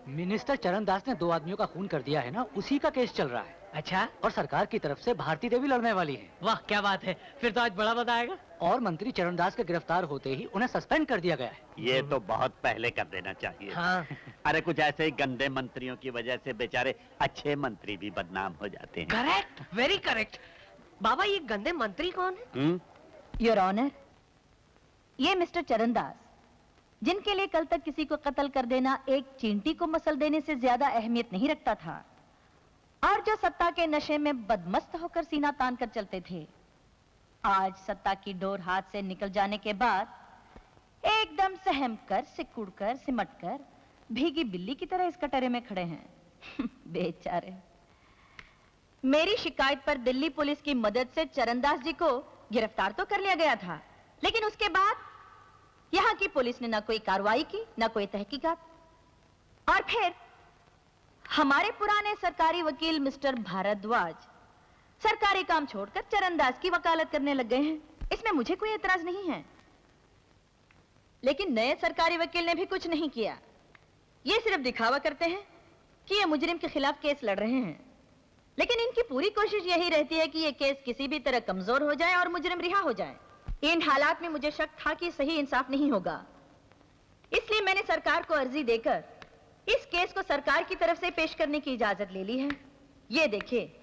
Minister Charandas ने 2 आदमियों का खून कर दिया है ना, उसी का केस चल रहा है। अच्छा, और सरकार की तरफ से भारती देवी लड़ने वाली है। वाह क्या बात है, फिर तो आज बड़ा मजा आएगा। और मंत्री चरणदास के गिरफ्तार होते ही उन्हें सस्पेंड कर दिया गया है। ये तो बहुत पहले कर देना चाहिए। हाँ। अरे कुछ ऐसे ही गंदे मंत्रियों की वजह से बेचारे अच्छे मंत्री भी बदनाम हो जाते हैं। Correct, very correct. बाबा ये गंदे मंत्री कौन है? योर ऑनर, ये मिस्टर चरणदास, जिनके लिए कल तक किसी को कत्ल कर देना एक चींटी को मसल देने से ज्यादा अहमियत नहीं रखता था, और जो सत्ता के नशे में बदमस्त होकर सीना तान कर चलते थे, आज सत्ता की डोर हाथ से निकल जाने के बाद एकदम सहम कर, सिकुड़ कर, सिमट कर भीगी बिल्ली की तरह इस कटोरे में खड़े हैं। बेचारे। मेरी शिकायत पर दिल्ली पुलिस की मदद से चरणदास जी को गिरफ्तार तो कर लिया गया था, लेकिन उसके बाद यहां की पुलिस ने ना कोई कार्रवाई की, ना कोई तहकीकात। और फिर हमारे पुराने सरकारी वकील मिस्टर भारद्वाज सरकारी काम छोड़कर चरणदास की वकालत करने लग गए हैं। इसमें मुझे कोई एतराज नहीं है, लेकिन नए सरकारी वकील ने भी कुछ नहीं किया। ये सिर्फ दिखावा करते हैं कि ये मुजरिम के खिलाफ केस लड़ रहे हैं, लेकिन इनकी पूरी कोशिश यही रहती है कि ये केस किसी भी तरह कमजोर हो जाए और मुजरिम रिहा हो जाए। इन हालात में मुझे शक था कि सही इंसाफ नहीं होगा, इसलिए मैंने सरकार को अर्जी देकर इस केस को सरकार की तरफ से पेश करने की इजाजत ले ली है। ये देखिए।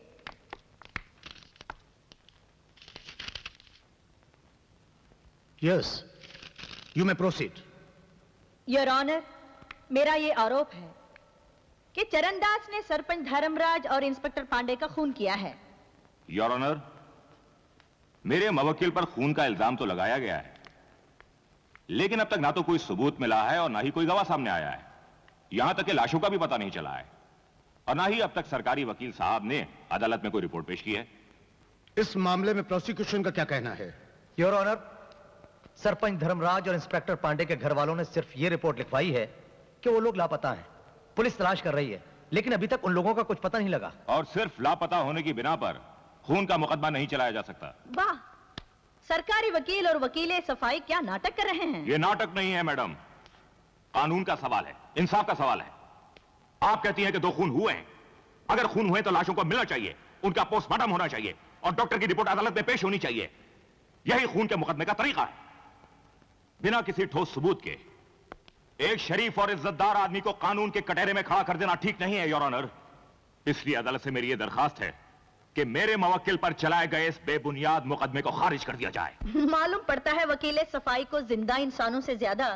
Yes, you may proceed. Your honour, मेरा ये आरोप है कि चरणदास ने सरपंच धर्मराज और इंस्पेक्टर पांडे का खून किया है। योर ऑनर, मेरे मवक्किल पर खून का इल्जाम तो लगाया गया है, लेकिन अब तक ना तो कोई सबूत मिला है और ना ही कोई गवाह सामने आया है। यहां तक कि लाशों का भी पता नहीं चला है, और ना ही अब तक सरकारी वकील साहब ने अदालत में कोई रिपोर्ट पेश की है। इस मामले में प्रोसिक्यूशन का क्या कहना है? योर ऑनर, सरपंच धर्मराज और इंस्पेक्टर पांडे के घर वालों ने सिर्फ ये रिपोर्ट लिखवाई है कि वो लोग लापता हैं। पुलिस तलाश कर रही है, लेकिन अभी तक उन लोगों का कुछ पता नहीं लगा। और सिर्फ लापता होने की बिना पर खून का मुकदमा नहीं चलाया जा सकता। वाह, सरकारी वकील और वकीले सफाई क्या नाटक कर रहे हैं। ये नाटक नहीं है मैडम, कानून का सवाल है, इंसाफ का सवाल है। आप कहती हैं कि 2 खून हुए हैं। अगर खून हुए तो लाशों को मिलना चाहिए, उनका पोस्टमार्टम होना चाहिए और डॉक्टर की रिपोर्ट अदालत में पेश होनी चाहिए। यही खून के मुकदमे का तरीका है। बिना किसी ठोस सबूत के एक शरीफ और इज्जतदार आदमी को कानून के कटहरे में खड़ा कर देना ठीक नहीं है योर ऑनर। इसलिए अदालत से मेरी यह दरखास्त है कि मेरे मवक्किल पर चलाए गए इस बेबुनियाद मुकदमे को खारिज कर दिया जाए। मालूम पड़ता है वकीले सफाई को जिंदा इंसानों से ज्यादा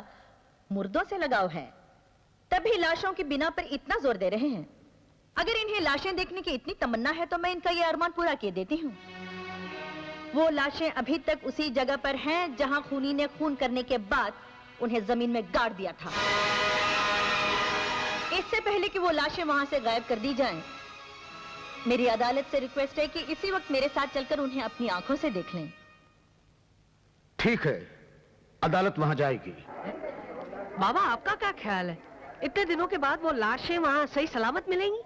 मुर्दों से लगाव है, तभी लाशों की बिना पर इतना जोर दे रहे हैं। अगर इन्हें लाशें देखने की इतनी तमन्ना है तो मैं इनका ये अरमान पूरा किए देती हूँ। वो लाशें अभी तक उसी जगह पर हैं जहां खूनी ने खून करने के बाद उन्हें जमीन में गाड़ दिया था। इससे पहले कि वो लाशें वहां से गायब कर दी जाएं, मेरी अदालत से रिक्वेस्ट है कि इसी वक्त मेरे साथ चलकर उन्हें अपनी आंखों से देख लें। ठीक है, अदालत वहां जाएगी। बाबा आपका क्या ख्याल है, इतने दिनों के बाद वो लाशें वहाँ सही सलामत मिलेंगी?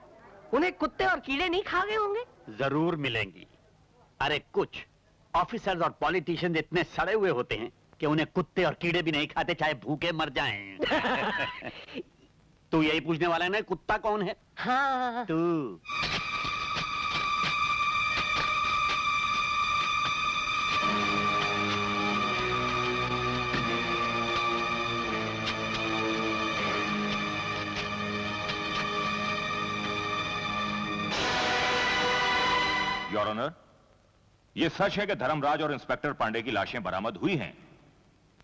उन्हें कुत्ते और कीड़े नहीं खा गए होंगे? जरूर मिलेंगी। अरे कुछ ऑफिसर्स और पॉलिटिशियंस इतने सड़े हुए होते हैं कि उन्हें कुत्ते और कीड़े भी नहीं खाते, चाहे भूखे मर जाएं। तू यही पूछने वाला है ना, कुत्ता कौन है? हाँ। तू। योर ऑनर, यह सच है कि धर्मराज और इंस्पेक्टर पांडे की लाशें बरामद हुई हैं,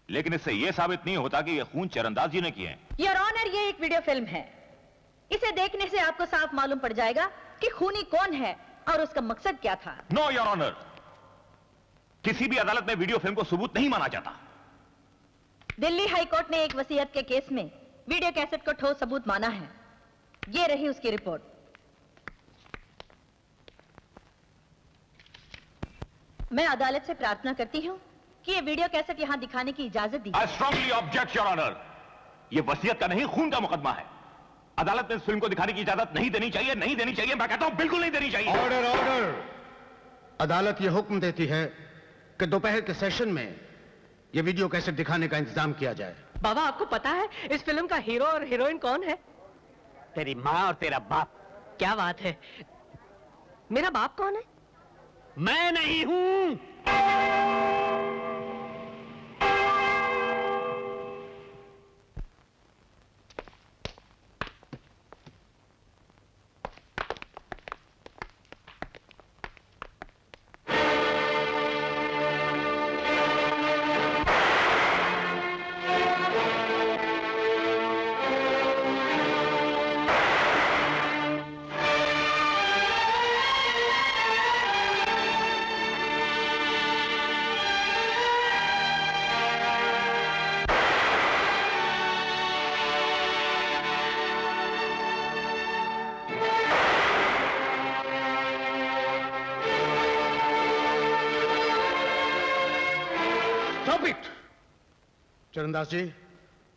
लेकिन इससे यह साबित नहीं होता कि यह खून चरणदास जी ने किए हैं। योर ऑनर, ये एक वीडियो फिल्म है। इसे देखने से आपको साफ मालूम पड़ जाएगा कि खूनी कौन है और उसका मकसद क्या था। नो योर ऑनर, किसी भी अदालत में वीडियो फिल्म को सबूत नहीं माना जाता। दिल्ली हाई कोर्ट ने एक वसीयत के केस में वीडियो कैसेट को ठोस सबूत माना है। ये रही उसकी रिपोर्ट। मैं अदालत से प्रार्थना करती हूँ कि ये वीडियो कैसेट यहाँ दिखाने की इजाजत दी। I strongly object, Your Honor। ये वसीयत का नहीं, खून का मुकदमा है। अदालत में इस फिल्म को दिखाने की इजाजत नहीं देनी चाहिए, नहीं देनी चाहिए। मैं कहता हूं बिल्कुल नहीं देनी चाहिए। Order, order. अदालत ये हुक्म देती है कि दोपहर के सेशन में ये वीडियो कैसेट दिखाने का इंतजाम किया जाए। बाबा आपको पता है इस फिल्म का हीरो और हीरोइन कौन है? तेरी माँ और तेरा बाप। क्या बात है? मेरा बाप कौन है? मैं नहीं हूं। चरणदास जी,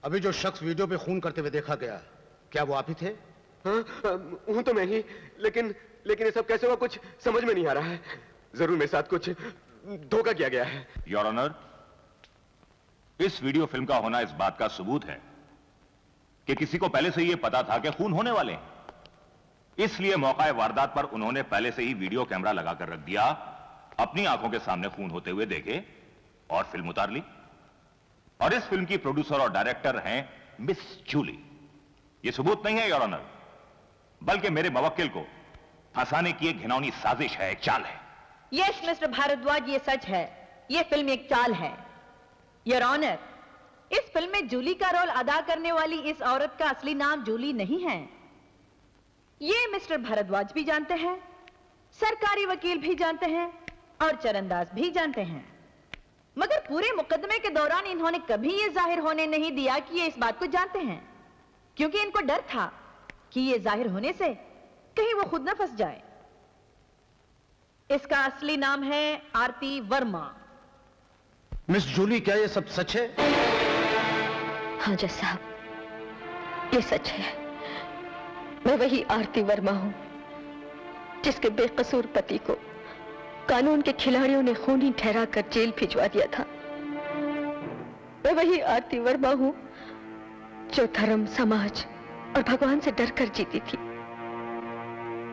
अभी जो शख्स वीडियो पे खून करते हुए देखा गया, क्या वो आप ही थे? हाँ, हूं तो मैं ही, लेकिन ये सब कैसे हुआ कुछ समझ में नहीं आ रहा है। जरूर मेरे साथ कुछ धोखा किया गया है। योर ऑनर, इस वीडियो फिल्म का होना इस बात का सबूत है कि किसी को पहले से ही यह पता था कि खून होने वाले हैं, इसलिए मौका वारदात पर उन्होंने पहले से ही वीडियो कैमरा लगाकर रख दिया, अपनी आंखों के सामने खून होते हुए देखे और फिल्म उतार ली। और इस फिल्म की प्रोड्यूसर और डायरेक्टर हैं मिस जूली। यह सबूत नहीं है योर ऑनर, बल्कि मेरे मवक्किल को फंसाने की एक घिनौनी साजिश है, एक चाल है। यस मिस्टर भारद्वाज, ये सच है, ये फिल्म एक चाल है। योर ऑनर, इस फिल्म में जूली का रोल अदा करने वाली इस औरत का असली नाम जूली नहीं है। ये मिस्टर भारद्वाज भी जानते हैं, सरकारी वकील भी जानते हैं और चरणदास भी जानते हैं, मगर पूरे मुकदमे के दौरान इन्होंने कभी यह जाहिर होने नहीं दिया कि ये इस बात को जानते हैं, क्योंकि इनको डर था कि ये जाहिर होने से कहीं वो खुद न फंस जाए। इसका असली नाम है आरती वर्मा। मिस जूली, क्या ये सब सच है? हाँ जज साहब, ये सच है। मैं वही आरती वर्मा हूं जिसके बेकसूर पति को कानून के खिलाड़ियों ने खूनी ठहराकर जेल भिजवा दिया था। मैं वही आरती वर्मा हूं जो धर्म, समाज और भगवान से डरकर जीती थी,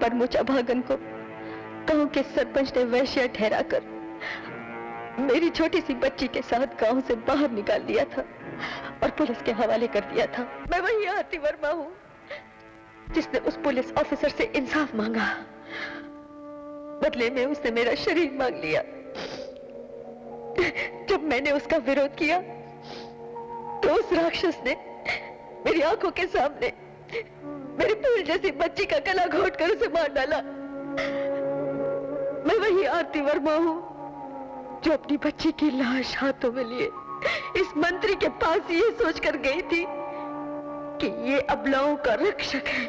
पर मुझा भागन को गांव के सरपंच ने वैश्या ठहराकर मेरी छोटी सी बच्ची के साथ गांव से बाहर निकाल दिया था और पुलिस के हवाले कर दिया था। मैं वही आरती वर्मा हूं जिसने उस पुलिस ऑफिसर से इंसाफ मांगा, बदले में उसने मेरा शरीर मांग लिया। जब मैंने उसका विरोध किया तो उस राक्षस ने मेरी आंखों के सामने मेरी फूल जैसी बच्ची का गला घोटकर उसे मार डाला। मैं वही आरती वर्मा हूं जो अपनी बच्ची की लाश हाथों में लिए इस मंत्री के पास ये सोचकर गई थी कि ये अबलाओं का रक्षक है,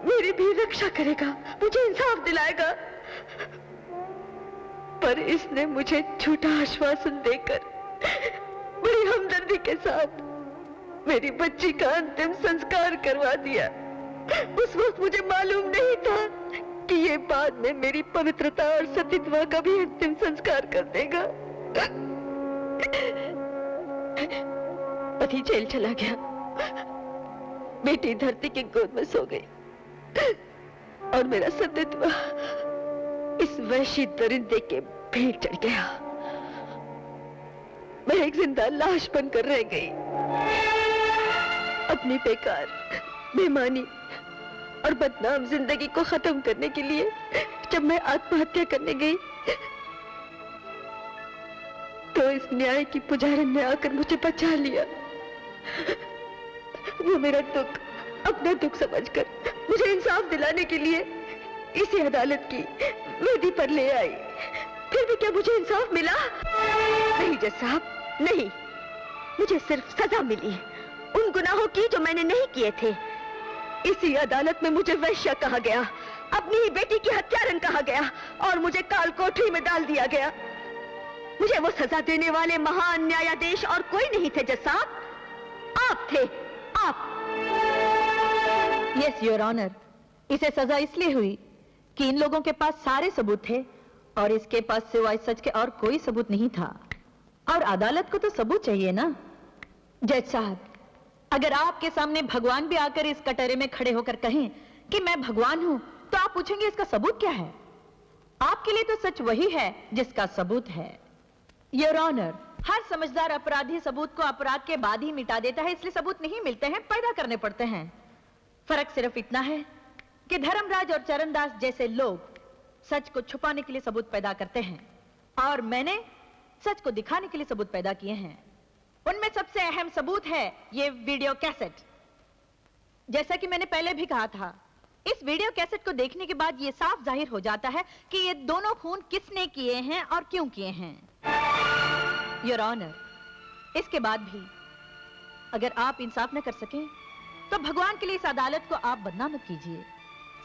मेरी भी रक्षा करेगा, मुझे इंसाफ दिलाएगा। पर इसने मुझे झूठा आश्वासन देकर बड़ी हमदर्दी के साथ मेरी बच्ची का अंतिम संस्कार करवा दिया। उस वक्त मुझे मालूम नहीं था कि ये बाद में मेरी पवित्रता और सतीत्व का भी अंतिम संस्कार कर देगा। पति जेल चला गया, बेटी धरती की गोद में सो गई और मेरा सतीत्व इस वैशी दरिंदे के भेंट चढ़ गया। मैं एक जिंदा लाश बनकर रह गई। अपनी बेकार, बेमानी और बदनाम जिंदगी को खत्म करने के लिए जब मैं आत्महत्या करने गई तो इस न्याय की पुजारन ने आकर मुझे बचा लिया। वो मेरा दुख अपना दुख समझकर मुझे इंसाफ दिलाने के लिए इसी अदालत की वेदी पर ले आई। फिर भी क्या मुझे इंसाफ मिला? नहीं जज साहब, नहीं। मुझे सिर्फ सजा मिली उन गुनाहों की जो मैंने नहीं किए थे। इसी अदालत में मुझे वैश्या कहा गया, अपनी ही बेटी की हत्यारन कहा गया और मुझे काल कोठरी में डाल दिया गया। मुझे वो सजा देने वाले महान न्यायाधीश और कोई नहीं थे जज साहब, आप थे, आप। यस योर ऑनर, इसे सजा इसलिए हुई कि इन लोगों के पास सारे सबूत थे और इसके पास सिवाय सच के और कोई सबूत नहीं था। और अदालत को तो सबूत चाहिए ना। जज साहब, अगर आपके सामने भगवान भी आकर इस कटोरे में खड़े होकर कहें कि मैं भगवान हूं, तो आप पूछेंगे इसका सबूत क्या है? आपके लिए तो सच वही है जिसका सबूत है। योर ऑनर, हर समझदार अपराधी सबूत को अपराध के बाद ही मिटा देता है, इसलिए सबूत नहीं मिलते हैं, पैदा करने पड़ते हैं। फर्क सिर्फ इतना है कि धर्मराज और चरणदास जैसे लोग सच को छुपाने के लिए सबूत पैदा करते हैं, और मैंने सच को दिखाने के लिए सबूत पैदा किए हैं। उनमें सबसे अहम सबूत है ये वीडियो कैसेट। जैसा कि मैंने पहले भी कहा था, इस वीडियो कैसेट को देखने के बाद ये साफ जाहिर हो जाता है कि ये दोनों खून किसने किए हैं और क्यों किए हैं। योर ऑनर, इसके बाद भी अगर आप इंसाफ न कर सकें तो भगवान के लिए इस अदालत को आप बदनाम मत कीजिए।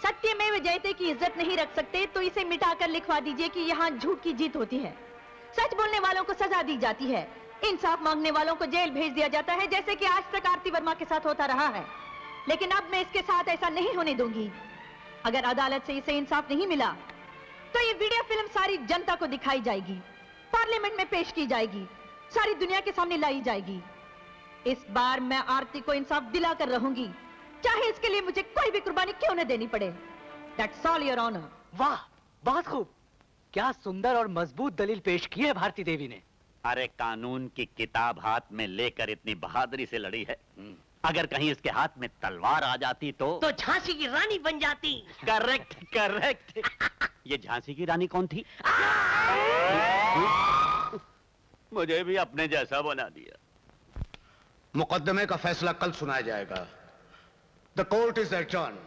सत्यमेव जयते की इज्जत नहीं रख सकते तो इसे मिटाकर लिखवा दीजिए कि यहाँ झूठ की जीत होती है। सच बोलने वालों को सजा दी जाती है, इंसाफ मांगने वालों को जेल भेज दिया जाता है, जैसे कि आज तक आरती वर्मा के साथ होता रहा है। लेकिन अब मैं इसके साथ ऐसा नहीं होने दूंगी। अगर अदालत से इसे इंसाफ नहीं मिला तो ये वीडियो फिल्म सारी जनता को दिखाई जाएगी, पार्लियामेंट में पेश की जाएगी, सारी दुनिया के सामने लाई जाएगी। इस बार मैं आरती को इंसाफ दिलाकर रहूंगी, चाहे इसके लिए मुझे कोई भी कुर्बानी क्यों न देनी पड़े। That's all, Your Honor. वाह, बहुत खूब। क्या सुंदर और मजबूत दलील पेश की है भारती देवी ने। अरे कानून की किताब हाथ में लेकर इतनी बहादुरी से लड़ी है। अगर कहीं इसके हाथ में तलवार आ जाती तो झांसी की रानी बन जाती। Correct correct. ये झांसी की रानी कौन थी? मुझे भी अपने जैसा बना दिया। मुकदमे का फैसला कल सुनाया जाएगा। The court is adjourn.